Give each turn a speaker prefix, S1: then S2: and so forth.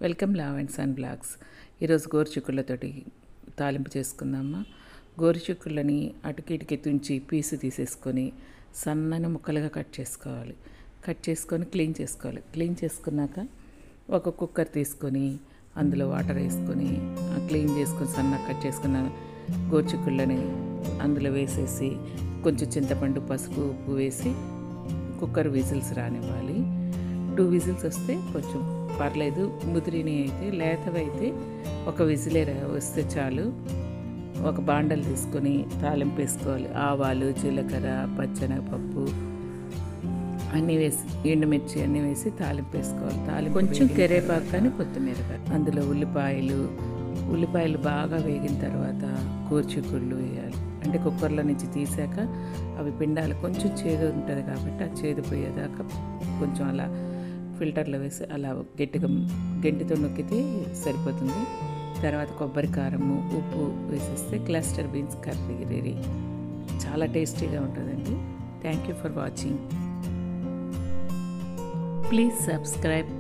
S1: Welcome love and son blogs. ఈరోజు గోరుచిక్కుళ్ళతోటి తాలింపు చేసుకుందామా. గోరుచిక్కుళ్ళని అటుకి ఇటుకి తుంచి పీసు తీసేసుకొని సన్నని ముక్కలుగా కట్ చేసుకోవాలి. కట్ చేసుకొని క్లీన్ చేసుకోవాలి. క్లీన్ చేసుకున్నాక ఒక కుక్కర్ తీసుకొని అందులో వాటర్ వేసుకొని క్లీన్ చేసుకొని సన్నగా కట్ చేసుకున్న గోరుచిక్కుళ్ళని అందులో వేసేసి కొంచెం చింతపండు, పసుపు, ఉప్పు వేసి కుక్కర్ విజిల్స్ రానివ్వాలి. 2 విజిల్స్ వస్తే కొంచెం పర్లేదు. ముదిరిని అయితే లేతవైతే ఒక విజిలే వస్తే చాలు. ఒక బాండలు తీసుకొని తాలింపు వేసుకోవాలి. ఆవాలు, జీలకర్ర, పచ్చెనగపప్పు అన్నీ వేసి, ఎండుమిర్చి అన్నీ వేసి తాలింపు వేసుకోవాలి. తాలింపు కొంచెం కరివేపాకు కానీ కొత్తిమీర కానీ, అందులో ఉల్లిపాయలు బాగా వేగిన తర్వాత గోరుచిక్కుళ్ళు వేయాలి. అంటే కుక్కర్లో నుంచి తీసాక అవి పిండాలి. కొంచెం చేదు ఉంటుంది కాబట్టి ఆ చేదు పోయేదాకా కొంచెం అలా ఫిల్టర్లో వేసి అలా గట్టితో నొక్కితే సరిపోతుంది. తర్వాత కొబ్బరి కారము, ఉప్పు వేసేస్తే క్లస్టర్ బీన్స్ కర్రీ రెడీ. చాలా టేస్టీగా ఉంటుందండి. Thank you for watching. Please subscribe.